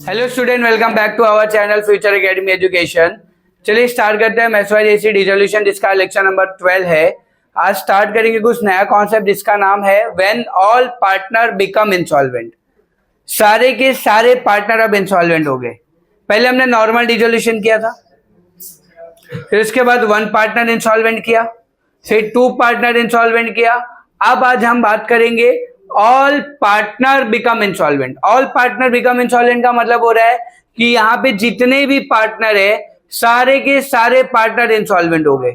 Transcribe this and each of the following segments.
Hello student, welcome back to our channel future academy education. चलिए start करते हैं mathematics dissolution, जिसका lecture number 12 है। आज स्टार्ट करेंगे कुछ नया कॉन्सेप्ट जिसका नाम है when all partner become insolvent. सारे के सारे पार्टनर अब इंसॉल्वेंट हो गए। पहले हमने नॉर्मल डिसोल्यूशन किया था, फिर उसके बाद वन पार्टनर इंसॉल्वेंट किया, फिर टू पार्टनर इंसॉल्वेंट किया। अब आज हम बात करेंगे all partner become insolvent. All partner become insolvent का मतलब हो रहा है कि यहाँ पे जितने भी पार्टनर है सारे के सारे पार्टनर इंसॉल्वेंट हो गए,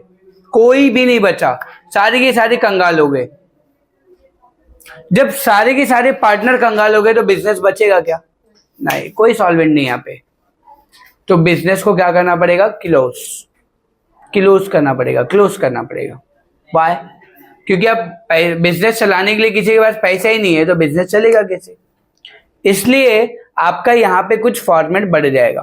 कोई भी नहीं बचा, सारे के सारे कंगाल हो गए। जब सारे के सारे पार्टनर कंगाल हो गए तो बिजनेस बचेगा क्या? नहीं, कोई सॉल्वेंट नहीं यहाँ पे। तो बिजनेस को क्या करना पड़ेगा? क्लोज करना पड़ेगा। वाई? क्योंकि अब बिजनेस चलाने के लिए किसी के पास पैसा ही नहीं है तो बिजनेस चलेगा कैसे? इसलिए आपका यहाँ पे कुछ फॉर्मेट बढ़ जाएगा।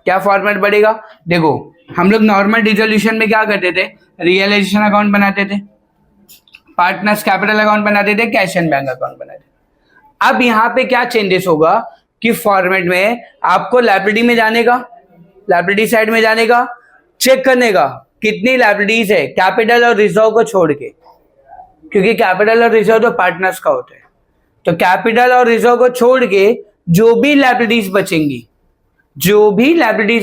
क्या फॉर्मेट बढ़ेगा? देखो, हम लोग नॉर्मल डिसोल्यूशन में क्या करते थे? रियलाइजेशन अकाउंट बनाते थे, पार्टनर्स कैपिटल अकाउंट बनाते थे, कैश एंड बैंक अकाउंट बनाते थे। अब यहाँ पे क्या चेंजेस होगा कि फॉर्मेट में आपको लायबिलिटी में जाने का, लायबिलिटी साइड में जाने का, चेक करने का कितनी लायबिलिटीज है कैपिटल और रिजर्व को छोड़ के, क्योंकि कैपिटल और रिजर्व तो पार्टनर्स का होता है। तो कैपिटल और रिजर्व को छोड़ के जो भी लायबिलिटीज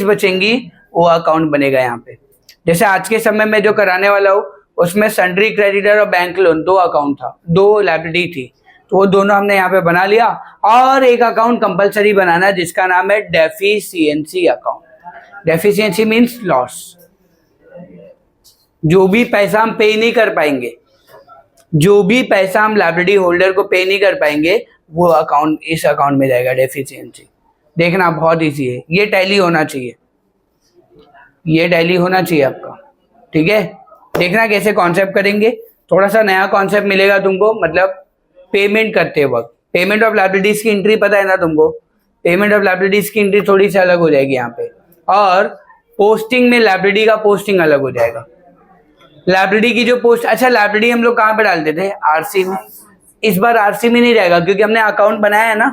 बचेंगी वो अकाउंट बनेगा यहाँ पे। जैसे आज के समय में जो कराने वाला हूँ उसमें सन्ड्री क्रेडिटर और बैंक लोन दो अकाउंट था, दो लायबिलिटी थी, तो वो दोनों हमने यहाँ पे बना लिया। और एक अकाउंट कंपलसरी बनाना है जिसका नाम है deficiency account. Deficiency means loss. जो भी पैसा हम पे नहीं कर पाएंगे, जो भी पैसा हम लायबिलिटी होल्डर को पे नहीं कर पाएंगे, वो अकाउंट इस अकाउंट में जाएगा, डेफिशिएंसी। देखना बहुत इजी है, ये टैली होना चाहिए, आपका। ठीक है, देखना कैसे कॉन्सेप्ट करेंगे। थोड़ा सा नया कॉन्सेप्ट मिलेगा तुमको, मतलब पेमेंट करते वक्त पेमेंट ऑफ लायबिलिटीज की एंट्री पता है ना तुमको? पेमेंट ऑफ लायबिलिटीज की एंट्री थोड़ी सी अलग हो जाएगी यहाँ पे, और पोस्टिंग में लायबिलिटी का पोस्टिंग अलग हो जाएगा। लायबिलिटी की जो पोस्ट, अच्छा लायबिलिटी हम लोग कहाँ पे डालते थे? आरसी में। इस बार आरसी में नहीं रहेगा क्योंकि हमने अकाउंट बनाया है ना।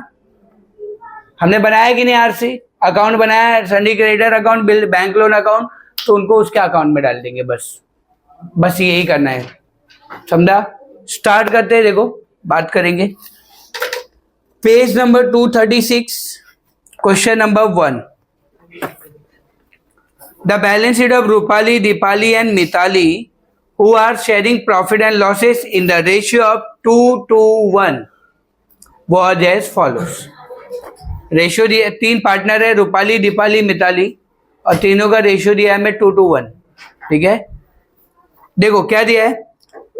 हमने बनाया कि नहीं? आरसी अकाउंट बनाया है, sundry creditor account, bill bank loan account, तो उनको उसके अकाउंट में डाल देंगे। बस यही करना है, समझा? स्टार्ट करते हैं, देखो बात करेंगे। Page number 236, question number 1। The balance sheet of Rupali, Dipali and Mitali, who are sharing profit and losses in the ratio of 2:1, was as follows. Ratio दिया, तीन पार्टनर है, रूपाली, दीपाली, मिताली, और तीनों का रेशियो दिया है हमें 2:1। ठीक है, देखो क्या दिया है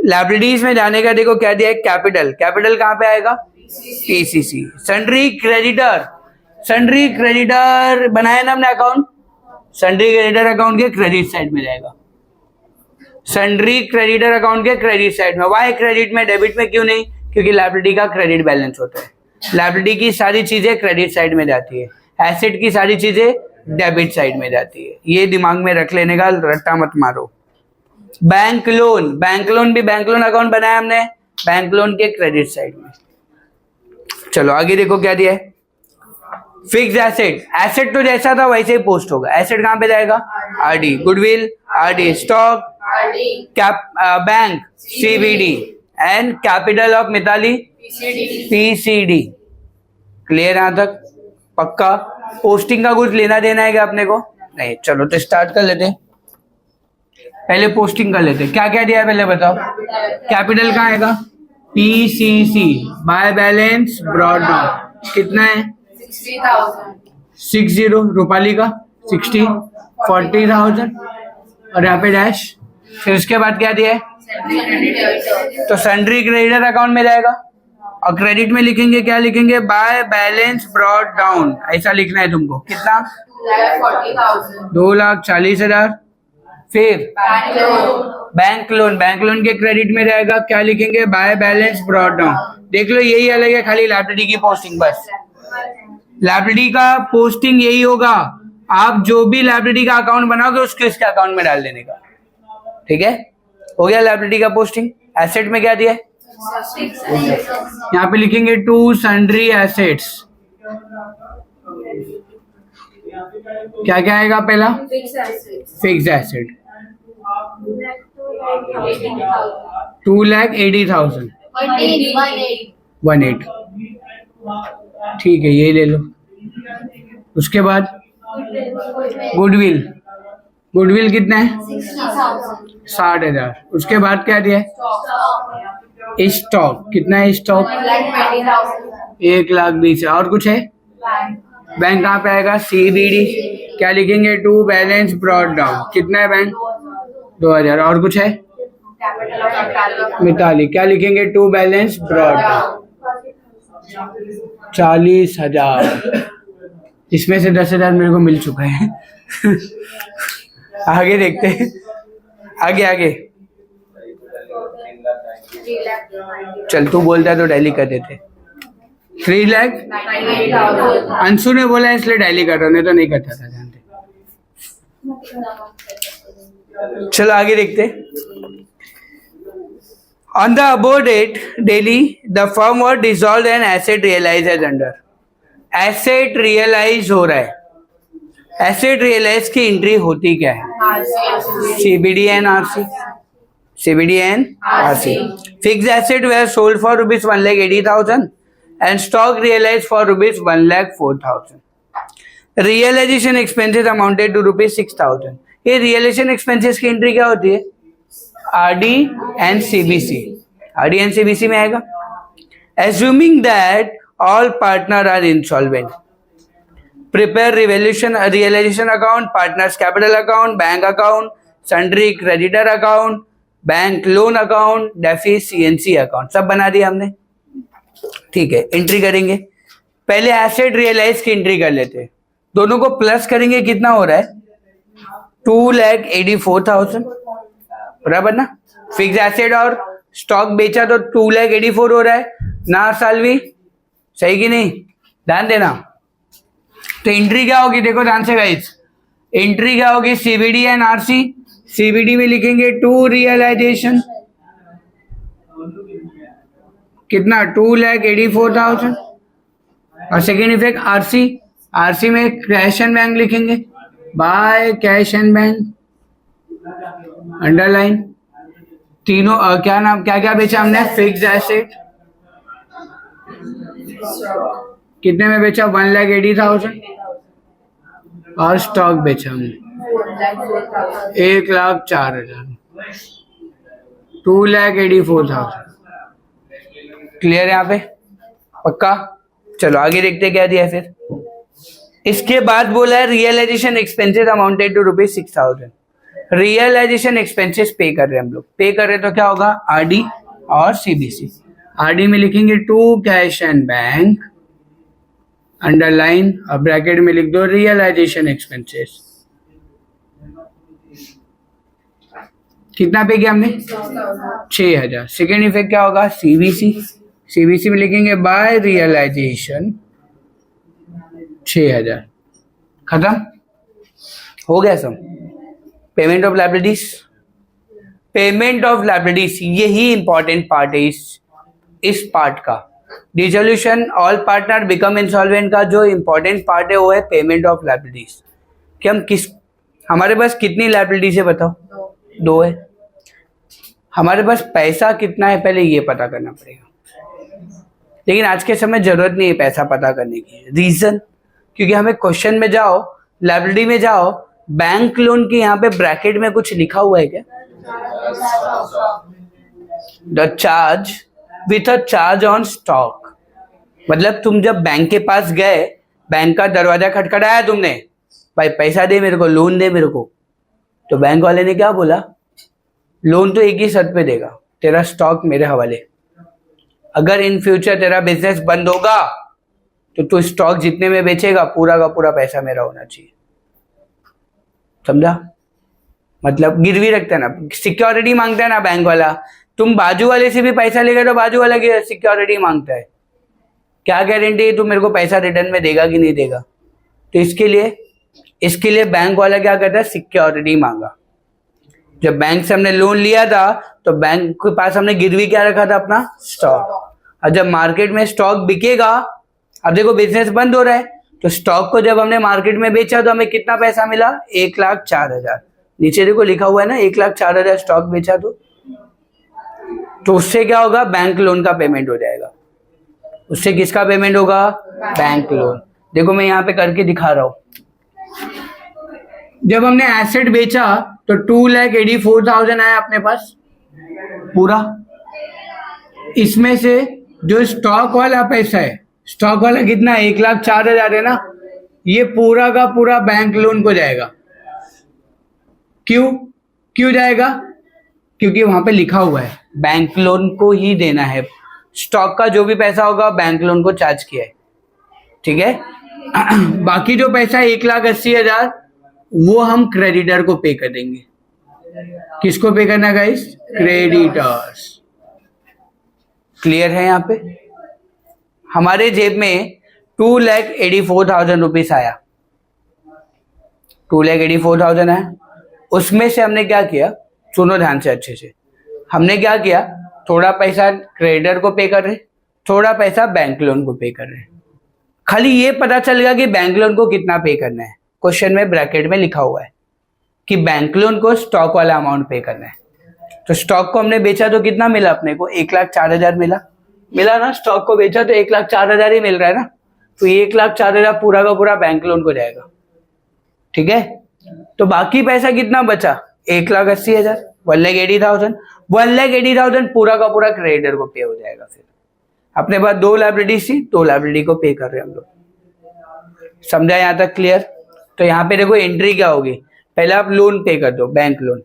लायबिलिटीज में जाने का। देखो क्या दिया है, कैपिटल। कैपिटल कहाँ पे आएगा? पीसीसी। सन्ड्री क्रेडिटर बनाया ना हमने अकाउंट, सन्ड्री क्रेडिटर अकाउंट के क्रेडिट साइड में जाएगा। सन्ड्री क्रेडिटर अकाउंट के क्रेडिट साइड में। वाई क्रेडिट में, डेबिट में क्यों नहीं? क्योंकि लायबिलिटी का क्रेडिट बैलेंस होता है। लायबिलिटी की सारी चीजें क्रेडिट साइड में जाती है, एसेट की सारी चीजें डेबिट साइड में जाती है। ये दिमाग में रख लेने का, रट्टा मत मारो। बैंक लोन भी बैंक लोन अकाउंट बनाया हमने, बैंक लोन के क्रेडिट साइड में। चलो आगे देखो क्या दिया है। फिक्स एसेट तो जैसा था वैसे ही पोस्ट होगा। एसेट कहाँ पे जाएगा? RD. Goodwill RD, stock bank CBD, and capital of Mitali PCD. Clear यहाँ तक? पक्का? पोस्टिंग का कुछ लेना देना है क्या अपने को? नहीं। चलो तो स्टार्ट कर लेते हैं, पहले पोस्टिंग कर लेते हैं। क्या क्या दिया है पहले बताओ। कैपिटल कहाँ आएगा? PCC, by balance brought down. कितना है? 60। रूपाली का 60, 40,000, और यहाँ पे डैश। फिर उसके बाद क्या दिया है? तो सन्ड्री क्रेडिटर अकाउंट में जाएगा, और क्रेडिट में लिखेंगे, क्या लिखेंगे? By balance brought down. ऐसा लिखना है तुमको। कितना? 2,40,000। फिर बैंक लोन के क्रेडिट में जाएगा, क्या लिखेंगे? By balance brought down. देख लो यही अलग है, खाली लायबिलिटी की पोस्टिंग। बस लायबिलिटी का पोस्टिंग यही होगा, आप जो भी लायबिलिटी का अकाउंट बनाओगे उसके इसके अकाउंट में डाल देने का। ठीक है, हो गया लायबिलिटी का पोस्टिंग। एसेट में क्या दिया है? यहाँ पे लिखेंगे टू सन्ड्री एसेट्स। क्या क्या आएगा पहला? फिक्स एसेट 2,80,000 180 ठीक है, ये ले लो। उसके बाद गुडविल, गुडविल कितना है? 60,000। उसके बाद क्या दिया है? स्टॉक कितना है? स्टॉक 1,20,000। और कुछ है? बैंक कहाँ पे आएगा? CBD। क्या लिखेंगे? To balance brought down. कितना है बैंक? 2,000। और कुछ है? मिताली। क्या लिखेंगे? To balance brought down 40,000। इसमें से 10,000 मेरे को मिल चुका है। आगे देखते हैं, आगे आगे। चल तू बोलता है तो डायली कर देते। 3 लाख। अंशु ने बोला इसलिए डायली कर रहा हूँ, नहीं तो नहीं करता था, जानते। चलो आगे देखते। On the above date, daily, the firm was dissolved and asset realized as under. Asset realize हो रहा है। Asset realize की एंट्री होती क्या है? CBD and RC. CBD and RC. Fixed asset were sold for rupees 1,80,000 and stock realized for rupees 1,04,000. Realization expenses amounted to rupees 6,000. ये realization expenses की entry क्या होती है? RD and CBC. RD and CBC में आएगा। Assuming that all partner are insolvent, prepare realization account, partners capital account, bank account, sundry creditor account, bank loan account, DeFi CNC account, सब बना दिया हमने। ठीक है, एंट्री करेंगे। पहले एसेट रियलाइज की एंट्री कर लेते हैं। दोनों को प्लस करेंगे, कितना हो रहा है? 2,84,000 बराबर ना। फिक्स एसेट और स्टॉक बेचा तो 2,84,000 हो रहा है ना सालवी, सही कि नहीं? ध्यान देना। तो एंट्री क्या होगी? देखो ध्यान से गाइस, एंट्री क्या होगी? CBD and RC। CBD में लिखेंगे टू रियलाइजेशन, कितना? 2,84,000। और सेकेंड इफेक्ट RC में कैश एंड बैंक लिखेंगे, by cash and bank, underline. तीनों क्या नाम, क्या क्या बेचा हमने? फिक्स एसेट कितने में बेचा? 1,80,000। और स्टॉक बेचा हमने 1,04,000, 2,84,000। क्लियर है यहाँ पे? पक्का? चलो आगे देखते क्या दिया है फिर। इसके बाद बोला है realisation expenses amounted to rupees 6,000। Realisation expenses pay कर रहे हैं हम लोग। पे कर रहे हैं तो क्या होगा? RD और CBC। RD में लिखेंगे to cash and bank, underline, और ब्रैकेट में लिख दो रियलाइजेशन एक्सपेंसेस। कितना पे किया हमने? 6,000। सेकेंड इफेक्ट क्या होगा? CBC में लिखेंगे बाय रियलाइजेशन 6,000। खत्म हो गया सब। Payment of liabilities, payment of liabilities यही इंपॉर्टेंट पार्ट है इस पार्ट का। Dissolution all partner become insolvent का जो इंपॉर्टेंट पार्ट है वो है पेमेंट ऑफ लायबिलिटीज। कि हम हमारे पास कितनी लायबिलिटीज है बताओ? 2 है। हमारे पास पैसा कितना है पहले ये पता करना पड़ेगा, लेकिन आज के समय जरूरत नहीं है पैसा पता करने की। रीजन, क्योंकि हमें क्वेश्चन में जाओ, लायबिलिटी में जाओ, बैंक लोन की यहाँ पे ब्रैकेट में कुछ लिखा हुआ है क्या? The charge with a charge on stock. मतलब तुम जब बैंक के पास गए, बैंक का दरवाजा खटखटाया तुमने, भाई पैसा दे मेरे को, लोन दे मेरे को, तो बैंक वाले ने क्या बोला? लोन तो एक ही शर्त पे देगा, तेरा स्टॉक मेरे हवाले। अगर इन फ्यूचर तेरा बिजनेस बंद होगा तो तू स्टॉक जितने में बेचेगा पूरा का पूरा पैसा मेरा होना चाहिए। समझा? मतलब गिरवी रखता है ना, सिक्योरिटी मांगता है ना बैंक वाला। तुम बाजू वाले से भी पैसा लेगा तो बाजू वाला की सिक्योरिटी मांगता है। क्या गारंटी है तू मेरे को पैसा रिटर्न में देगा कि नहीं देगा? तो इसके लिए बैंक वाला क्या करता है? सिक्योरिटी मांगा। जब बैंक से हमने लोन लिया था तो बैंक के पास हमने गिरवी क्या रखा था? अपना स्टॉक। और जब मार्केट में स्टॉक बिकेगा, अब देखो बिजनेस बंद हो रहा है तो स्टॉक को जब हमने मार्केट में बेचा तो हमें कितना पैसा मिला? 1,04,000। नीचे देखो लिखा हुआ है ना 1,04,000 स्टॉक बेचा तो उससे क्या होगा? बैंक लोन का पेमेंट हो जाएगा। उससे किसका पेमेंट होगा? Bank loan. देखो मैं यहाँ पे करके दिखा रहा हूं। जब हमने एसेट बेचा तो 2,84,000 आया अपने पास पूरा। इसमें से जो स्टॉक वाला पैसा है, स्टॉक वाला कितना? 1,04,000 है ना, ये पूरा का पूरा बैंक लोन को जाएगा। क्यों जाएगा? क्योंकि वहां पे लिखा हुआ है बैंक लोन को ही देना है। स्टॉक का जो भी पैसा होगा बैंक लोन को चार्ज किया है, ठीक है। बाकी जो पैसा है 1,80,000 वो हम क्रेडिटर को पे कर देंगे। किसको पे करना गाइस? क्रेडिटर्स। क्लियर है? यहाँ पे हमारे जेब में 2,84,000 रुपीज आया, 2,84,000 आया। उसमें से हमने क्या किया? सुनो ध्यान से अच्छे से। हमने क्या किया? थोड़ा पैसा क्रेडिटर को पे कर रहे, थोड़ा पैसा बैंक लोन को पे कर रहे। खाली ये पता चल गया कि बैंक लोन को कितना पे करना है। क्वेश्चन में ब्रैकेट में लिखा हुआ है कि बैंक लोन को स्टॉक वाला अमाउंट पे करना है। तो स्टॉक को हमने बेचा तो कितना मिला अपने को? 1,04,000 मिला ना। स्टॉक को बेचा तो 1,04,000 ही मिल रहा है ना। तो 1,04,000 पूरा का पूरा बैंक लोन को जाएगा, ठीक है। तो बाकी पैसा कितना बचा? 1,80,000, 1,80,000। 1,80,000 पूरा का पूरा क्रेडिटर को पे हो जाएगा। फिर अपने पास 2 लायबिलिटी थी, 2 लायबिलिटी को पे कर रहे हैं हम लोग। समझा यहाँ तक? क्लियर? तो यहाँ पे देखो एंट्री क्या होगी? पहले आप लोन पे कर दो, बैंक लोन।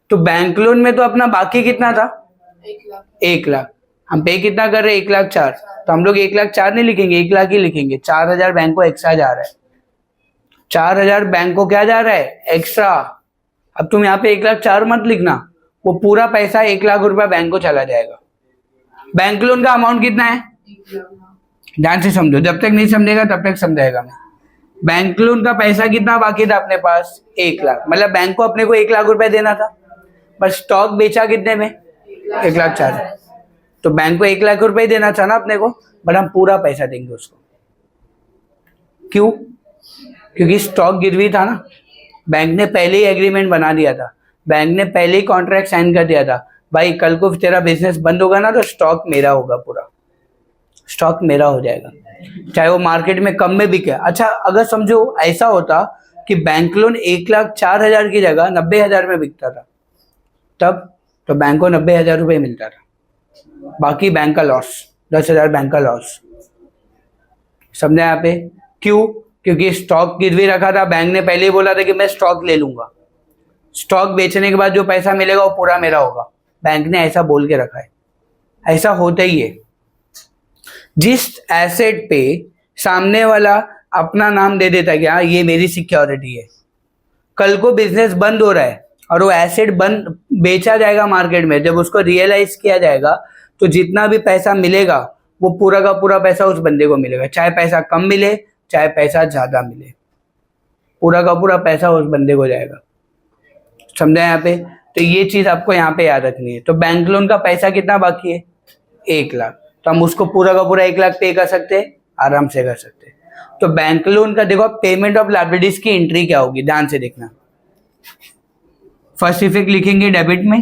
तो बैंक लोन में तो अपना बाकी कितना था? 1,00,000। हम पे कितना कर रहे हैं? 1,04,000। तो हम लोग 1,04,000 नहीं लिखेंगे, 1,00,000 ही लिखेंगे। 4,000 बैंक को एक्स्ट्रा जा रहा है। 4,000 बैंक को क्या जा रहा है? एक्स्ट्रा। अब तुम यहाँ पे 1,04,000 मत लिखना, वो पूरा पैसा 1,00,000 रुपया बैंक को चला जाएगा। बैंक लोन का अमाउंट कितना है? ध्यान से समझो, जब तक नहीं समझेगा तब तक समझाएगा मैं। बैंक लोन का पैसा कितना बाकी था अपने पास? 1,00,000। मतलब बैंक को अपने को 1,00,000 रुपए देना था, पर स्टॉक बेचा कितने में? 1,04,000। तो बैंक को 1,00,000 रुपए देना था ना अपने को, बट हम पूरा पैसा देंगे उसको। क्यों? क्योंकि स्टॉक गिरवी था ना। बैंक ने पहले ही एग्रीमेंट बना दिया था, बैंक ने पहले ही कॉन्ट्रैक्ट साइन कर दिया था, भाई कल को तेरा बिजनेस बंद होगा ना तो स्टॉक मेरा होगा, पूरा स्टॉक मेरा हो जाएगा, चाहे वो मार्केट में कम में बिके। अच्छा अगर समझो ऐसा होता कि बैंक लोन 1,04,000 की जगह 90,000 में बिकता था, तब तो बैंक को 90,000 रुपये मिलता था, बाकी बैंक का लॉस, 10,000 बैंक का लॉस। समझा यहाँ पे? क्यों? क्योंकि स्टॉक गिरवी रखा था, बैंक ने पहले ही बोला था कि मैं स्टॉक ले लूंगा, स्टॉक बेचने के बाद जो पैसा मिलेगा वो पूरा मेरा होगा, बैंक ने ऐसा बोल के रखा है। ऐसा होता ही है। जिस एसेट पे सामने वाला अपना नाम दे देता है कि हाँ ये मेरी सिक्योरिटी है, कल को बिजनेस बंद हो रहा है और वो एसेट बंद बेचा जाएगा मार्केट में, जब उसको रियलाइज किया जाएगा तो जितना भी पैसा मिलेगा वो पूरा का पूरा पैसा उस बंदे को मिलेगा, चाहे पैसा कम मिले चाहे पैसा ज्यादा मिले, पूरा का पूरा पैसा उस बंदे को जाएगा। समझा यहाँ पे? तो ये चीज आपको यहाँ पे याद रखनी है। तो बैंक लोन का पैसा कितना बाकी है? 1,00,000। तो हम उसको पूरा का पूरा 1,00,000 पे कर सकते हैं, आराम से कर सकते हैं। तो बैंक लोन का देखो पेमेंट ऑफ लायबिलिटीज की एंट्री क्या होगी, ध्यान से देखना। फर्स्ट इफेक्ट लिखेंगे डेबिट में,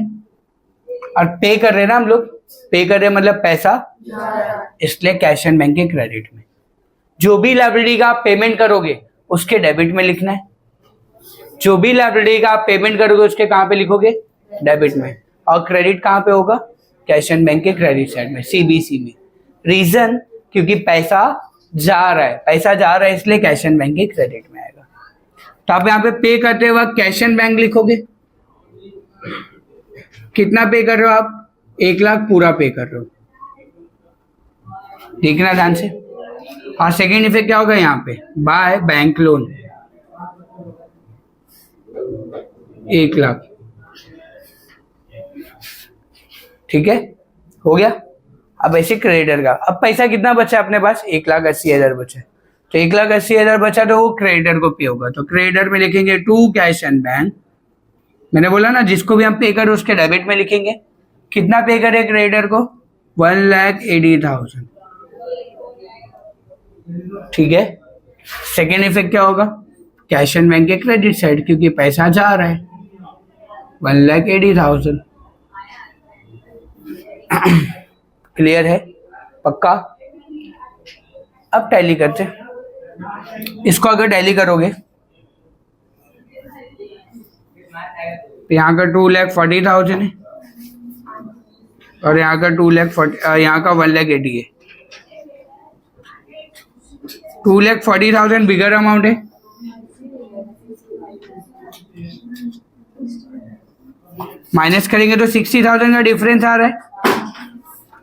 और पे कर रहे हैं ना हम लोग, पे कर रहे हैं मतलब पैसा, इसलिए कैश एंड बैंक के क्रेडिट में। जो भी लायबिलिटी का आप पेमेंट करोगे उसके डेबिट में लिखना है, जो भी लायबिलिटी का आप पेमेंट करोगे उसके कहां पे लिखोगे? डेबिट में। और क्रेडिट कहां पे होगा? कैश एंड बैंक के क्रेडिट साइड में, सीबीसी में। रीजन क्योंकि पैसा जा रहा है, पैसा जा रहा है इसलिए कैश एंड बैंक के क्रेडिट में आएगा। तो आप यहाँ पे पे करते वक्त कैश एंड बैंक लिखोगे। कितना पे कर रहे हो आप? 1,00,000 पूरा पे कर रहे हो, देखना ध्यान से। और सेकेंड इफेक्ट क्या होगा यहाँ पे? बाय बैंक लोन 1,00,000, ठीक है, हो गया। अब ऐसे क्रेडिटर का, अब पैसा कितना बचा अपने पास? 1,80,000 बचे। तो 1,80,000 बचा तो वो क्रेडिटर को पे होगा। तो क्रेडिटर में लिखेंगे टू कैश एंड बैंक। मैंने बोला ना जिसको भी हम पे करें उसके डेबिट में लिखेंगे। कितना पे करे क्रेडिटर को? 1,80,000, ठीक है। सेकेंड इफेक्ट क्या होगा, कैश एंड बैंक के क्रेडिट साइड, क्योंकि पैसा जा रहा है 1,80,000। क्लियर है, पक्का। अब टैली करते हैं। इसको अगर टैली करोगे तो यहाँ का 2,40,000 है और यहाँ का 2,40,000, यहाँ का 1,80,000 है। 2,40,000 बिगर अमाउंट है, माइनस करेंगे तो 60,000 का डिफरेंस आ रहा है।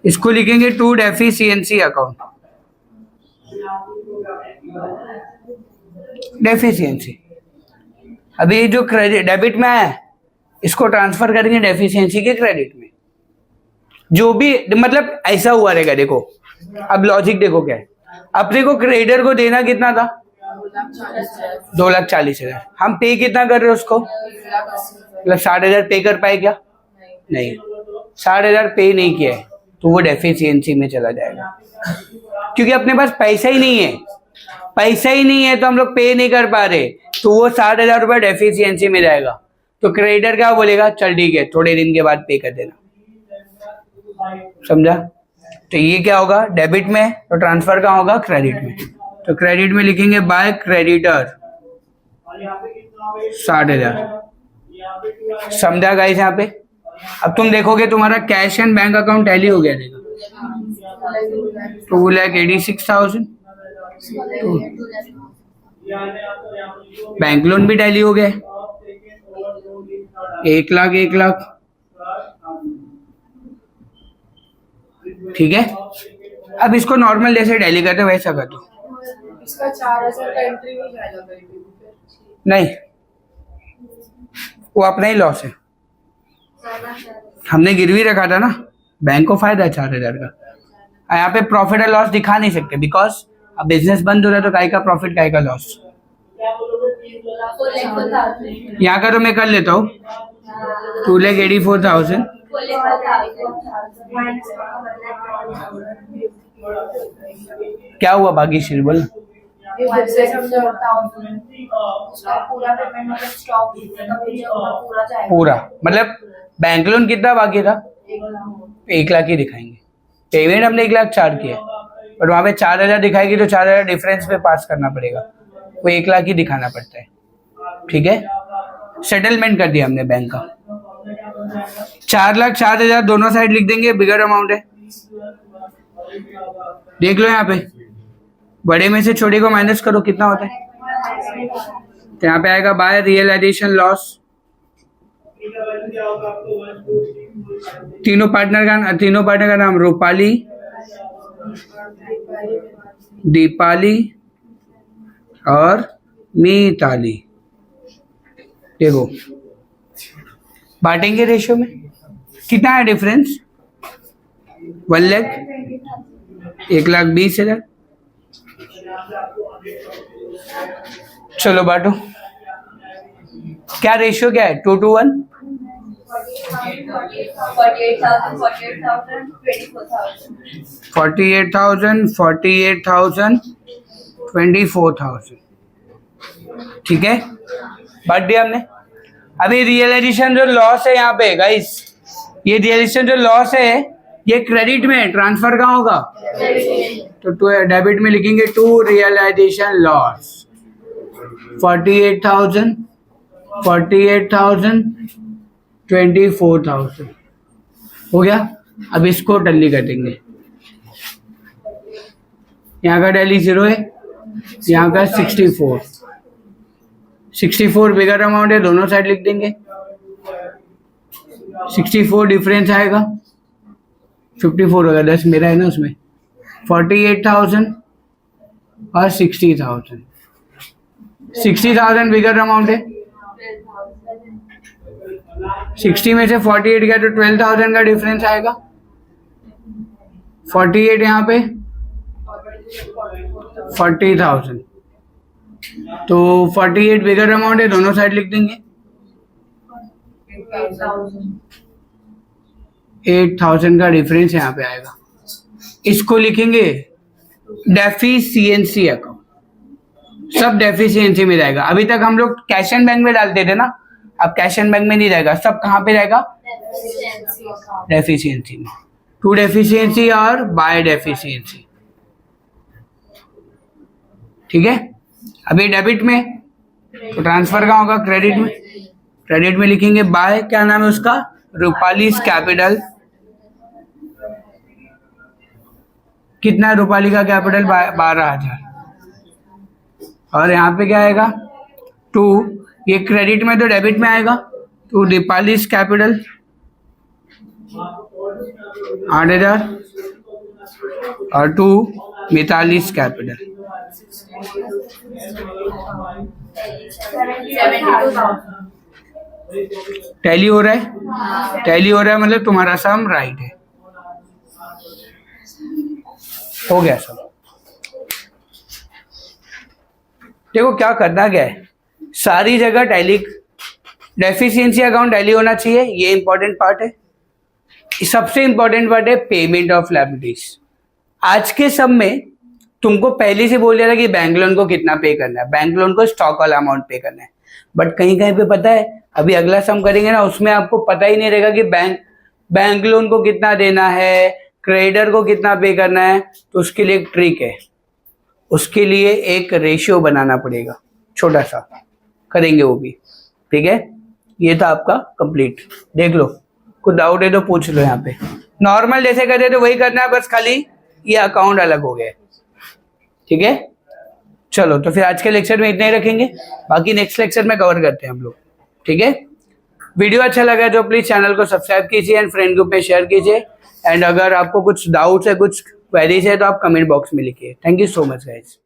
इसको लिखेंगे टू डेफिशिएंसी अकाउंट, डेफिशिएंसी। अभी जो क्रेडिट डेबिट में है इसको ट्रांसफर करेंगे डेफिशिएंसी के क्रेडिट में। जो भी मतलब ऐसा हुआ रहेगा, देखो अब लॉजिक देखो क्या है। अपने को क्रेडिटर को देना कितना था, 2,40,000। हम पे कितना कर रहे हैं उसको, मतलब 60,000 पे कर पाए क्या, नहीं, 60,000 पे नहीं किया है तो वो डेफिशिएंसी में चला जाएगा, क्योंकि अपने पास पैसा ही नहीं है। पैसा ही नहीं है तो हम लोग पे नहीं कर पा रहे, तो वो 60,000 रुपये डेफिशिएंसी में जाएगा। तो क्रेडिटर क्या बोलेगा, चल ठीक है थोड़े दिन के बाद पे कर देना, समझा। तो ये क्या होगा, डेबिट में, तो ट्रांसफर का होगा क्रेडिट में। तो क्रेडिट में लिखेंगे बाय क्रेडिटर 60,000, समझा गाइस यहाँ पे। अब तुम देखोगे तुम्हारा cash and bank account tally हो गया, देखो 2,86,000। बैंक लोन भी टैली हो गया, 1,00,000। ठीक है, अब इसको नॉर्मल जैसे टैली करते वैसा कर दो। इसका 4,000 का एंट्री नहीं जाएगा, नहीं, वो अपना ही लॉस है, हमने गिरवी रखा था ना, बैंक को फायदा है 4,000 का। यहाँ पे प्रॉफिट और लॉस दिखा नहीं सकते, बिकॉज अब बिजनेस बंद हो रहा है तो काय का प्रॉफिट काय का लॉस। यहाँ का तो मैं कर लेता हूँ 2,84,000। क्या हुआ बाकी शेर बोल, पूरा मतलब बैंक लोन कितना बाकी था, 1,00,000 ही दिखाएंगे। पेमेंट हमने 1,04,000 किया, और वहां पे 4,000 दिखाएगी तो 4,000 डिफरेंस पे पास करना पड़ेगा, वो 1,00,000 ही दिखाना पड़ता है। ठीक है, सेटलमेंट कर दिया हमने बैंक का। 4,04,000 दोनों साइड लिख देंगे, बिगर अमाउंट है। देख लो यहाँ पे, बड़े में से छोटे को माइनस करो कितना होता है, तो यहाँ पे आएगा बाय रियलाइजेशन लॉस। तीनों पार्टनर का नाम रूपाली, दीपाली और मीताली। देखो बांटेंगे रेशियो में, कितना है डिफरेंस, 1,00,000, 1,20,000। चलो बांटो, क्या रेशियो क्या है, 2:1। 48,000, 24,000। ठीक है, बांट दिया हमने। अभी रियलाइजेशन जो लॉस है यहाँ पे गाइस, ये रियलाइजेशन जो लॉस है ये क्रेडिट में, ट्रांसफर कहाँ होगा, तो डेबिट में लिखेंगे टू रियलाइजेशन लॉस 48,000, 24,000 हो गया। अब इसको टैली कर देंगे, यहाँ का टैली 0 है, यहाँ का 64 बिगर अमाउंट है, दोनों साइड लिख देंगे। 64 डिफरेंस आएगा, 54 होगा, 10 मेरा है ना उसमें, 48,000 और 60,000। 60,000 बिगर अमाउंट है, 60 में से 48 गया तो 12,000 का डिफरेंस आएगा। 48 यहाँ पे 40,000, तो 48 बिगर अमाउंट है, दोनों साइड लिख देंगे। 8,000 का डिफरेंस यहाँ पे आएगा, इसको लिखेंगे डेफिशिएंसी अकाउंट। सब डेफिशिएंसी में रहेगा। अभी तक हम लोग कैश एंड बैंक में डालते थे ना, अब कैश एंड बैंक में नहीं रहेगा, सब कहाँ पे रहेगा? डेफिशिएंसी में। टू डेफिशिएंसी और बाय डेफिशिएंसी, ठीक है। अभी डेबिट में तो ट्रांसफर कहाँ होगा? क्रेडिट में। क्रेडिट में लिखेंगे बाय, क्या नाम है उसका? रूपालीज कैपिटल। कितना है रूपाली का कैपिटल? 12,000। और यहाँ पे क्या आएगा? टू, ये क्रेडिट में तो डेबिट में आएगा, तो रूपालीज कैपिटल 8,000 और टू मितालीज कैपिटल 72,000। टैली हो रहा है? टैली हो रहा है मतलब तुम्हारा सम राइट है। हो गया सब। देखो क्या करना क्या है, सारी जगह टैली, डेफिशिएंसी अकाउंट टैली होना चाहिए, ये इंपॉर्टेंट पार्ट है। सबसे इंपॉर्टेंट पार्ट है पेमेंट ऑफ लायबिलिटीज। आज के सब में तुमको पहले से बोल दिया था कि बैंक लोन को कितना पे करना है, बैंक लोन को स्टॉक वाला अमाउंट पे करना है, बट कहीं कहीं पे पता है, अभी अगला सम करेंगे ना, उसमें आपको पता ही नहीं रहेगा कि बैंक लोन को कितना देना है, क्रेडिटर को कितना पे करना है। तो उसके लिए एक ट्रिक है, उसके लिए एक रेशियो बनाना पड़ेगा, छोटा सा करेंगे वो भी, ठीक है। ये था आपका कंप्लीट, देख लो, कुछ डाउट है तो पूछ लो। यहाँ पे नॉर्मल जैसे करते तो वही करना है, बस खाली ये अकाउंट अलग हो गया, ठीक है। चलो तो फिर आज के लेक्चर में इतना ही रखेंगे, बाकी नेक्स्ट लेक्चर में कवर करते हैं हम लोग, ठीक है। वीडियो अच्छा लगा तो प्लीज चैनल को सब्सक्राइब कीजिए एंड फ्रेंड ग्रुप में शेयर कीजिए। एंड अगर आपको कुछ डाउट्स है, कुछ क्वेरीज है तो आप कमेंट बॉक्स में लिखिए। Thank you so much guys.